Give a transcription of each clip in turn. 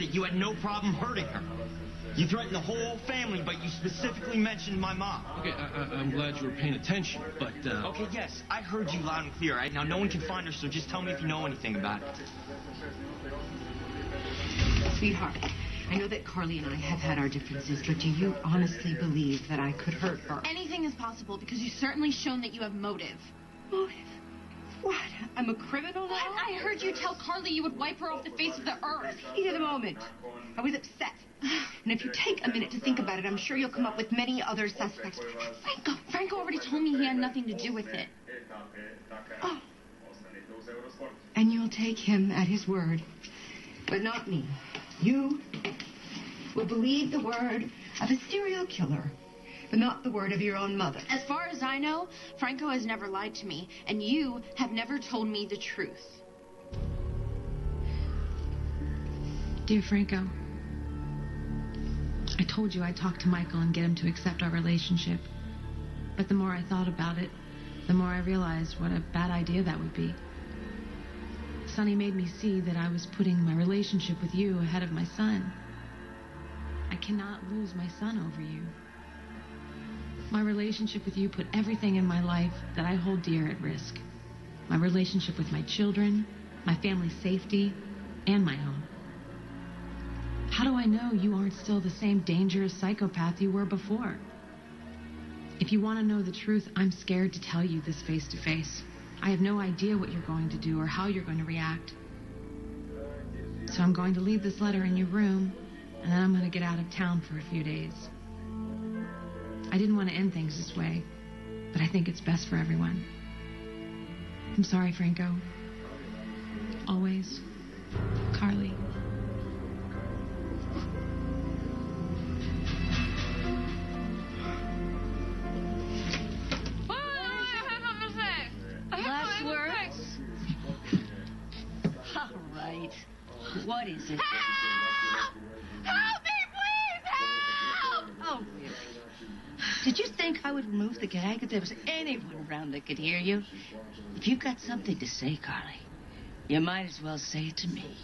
that you had no problem hurting her. You threatened the whole family, but you specifically mentioned my mom. Okay, I'm glad you were paying attention, but... Okay, yes, I heard you loud and clear, all right? Now, no one can find her, so just tell me if you know anything about it. Sweetheart, I know that Carly and I have had our differences, but do you honestly believe that I could hurt her? Anything is possible, because you've certainly shown that you have motive. Motive? What? I'm a criminal now? I heard you tell Carly you would wipe her off the face of the earth. Heat of the moment. I was upset. And if you take a minute to think about it, I'm sure you'll come up with many other suspects. Franco already told me he had nothing to do with it. Oh. And you'll take him at his word. But not me. You will believe the word of a serial killer, but not the word of your own mother. As far as I know, Franco has never lied to me, and you have never told me the truth. Dear Franco, I told you I'd talk to Michael and get him to accept our relationship. But the more I thought about it, the more I realized what a bad idea that would be. Sonny made me see that I was putting my relationship with you ahead of my son. I cannot lose my son over you. My relationship with you put everything in my life that I hold dear at risk. My relationship with my children, my family's safety, and my home. How do I know you aren't still the same dangerous psychopath you were before? If you want to know the truth, I'm scared to tell you this face to face. I have no idea what you're going to do or how you're going to react. So I'm going to leave this letter in your room, and then I'm going to get out of town for a few days. I didn't want to end things this way, but I think it's best for everyone. I'm sorry, Franco. Always, Carly. Last words? All right. What is it? Help! Help me, please! Help! Oh, really? Did you think I would remove the gag if there was anyone around that could hear you? If you've got something to say, Carly, you might as well say it to me.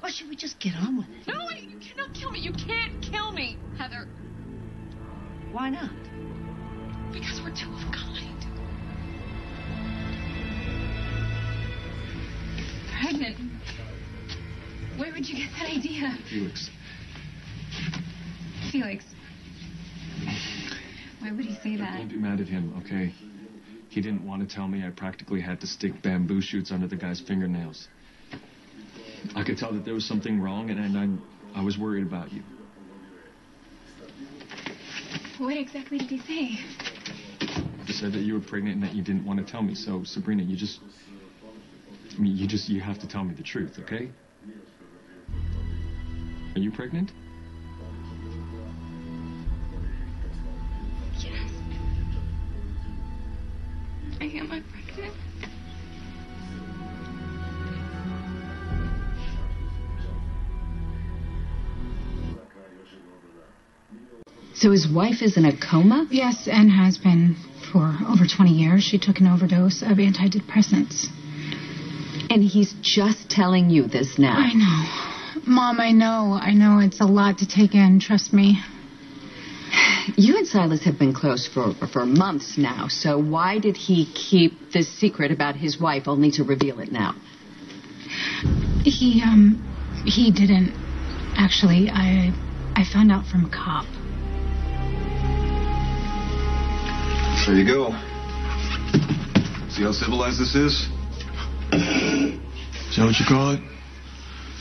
Or should we just get on with it? No, you cannot kill me. You can't kill me, Heather. Why not? Because we're two of a kind. Pregnant. Where would you get that idea? Felix. Felix. Why would he say that? Don't be mad at him, okay? He didn't want to tell me. I practically had to stick bamboo shoots under the guy's fingernails. I could tell that there was something wrong, and I was worried about you. What exactly did he say? He said that you were pregnant and that you didn't want to tell me. So, Sabrina, you have to tell me the truth, okay? Are you pregnant? Yes. Am I pregnant? So his wife is in a coma? Yes, and has been for over 20 years. She took an overdose of antidepressants. And he's just telling you this now. I know. Mom, I know. It's a lot to take in, trust me. You and Silas have been close for months now, so why did he keep this secret about his wife only to reveal it now? He didn't. Actually, I found out from a cop. There you go. See how civilized this is? Is that what you call it?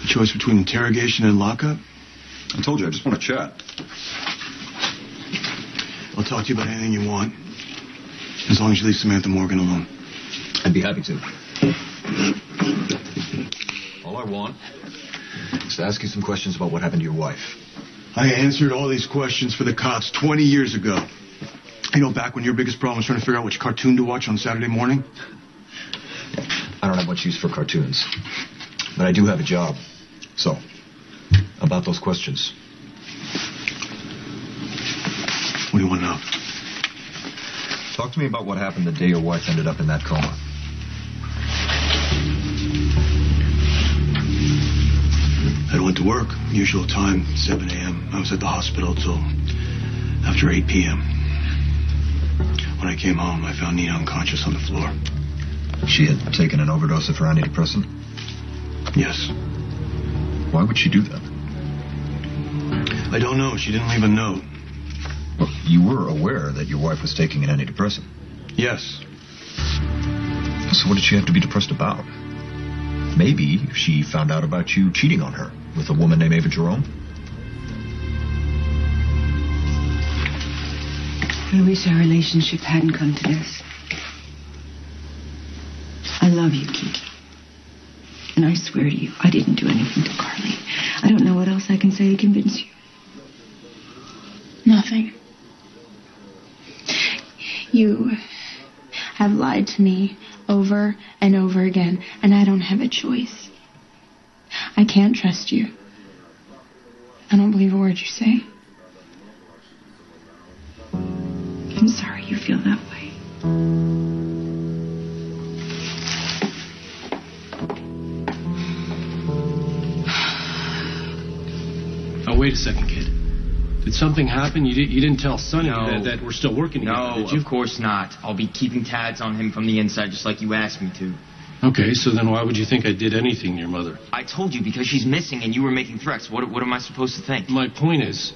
The choice between interrogation and lockup? I told you, I just want to chat. I'll talk to you about anything you want, as long as you leave Samantha Morgan alone. I'd be happy to. All I want is to ask you some questions about what happened to your wife. I answered all these questions for the cops 20 years ago. You know, back when your biggest problem was trying to figure out which cartoon to watch on Saturday morning? I don't have much use for cartoons, but I do have a job. So, about those questions. What do you want to know? Talk to me about what happened the day your wife ended up in that coma. I went to work, usual time, 7 a.m. I was at the hospital till after 8 p.m. When I came home, I found Nina unconscious on the floor. She had taken an overdose of her antidepressant? Yes. Why would she do that? I don't know. She didn't leave a note. Well, you were aware that your wife was taking an antidepressant? Yes. So what did she have to be depressed about? Maybe she found out about you cheating on her with a woman named Ava Jerome? I wish our relationship hadn't come to this. I love you, Kiki. And I swear to you, I didn't do anything to Carly. I don't know what else I can say to convince you. Nothing. You have lied to me over and over again, and I don't have a choice. I can't trust you. I don't believe a word you say. I'm sorry you feel that way. Oh, wait a second, kid. Did something happen? You didn't tell Sonny that we're still working together, did you? No, of course not. I'll be keeping tabs on him from the inside just like you asked me to. Okay, so then why would you think I did anything to your mother? I told you because she's missing and you were making threats. What am I supposed to think? My point is,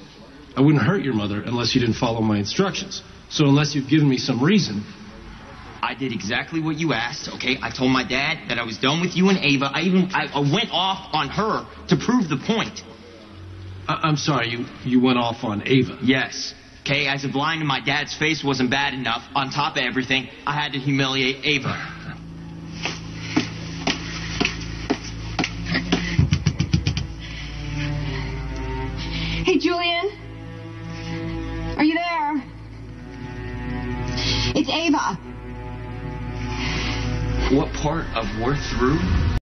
I wouldn't hurt your mother unless you didn't follow my instructions. So unless you've given me some reason... I did exactly what you asked, okay? I told my dad that I was done with you and Ava. I went off on her to prove the point. I'm sorry, you went off on Ava. Yes. Okay, as if lying to my dad's face wasn't bad enough, on top of everything, I had to humiliate Ava. Hey, Julian. Are you there? It's Ava. What part of we're through?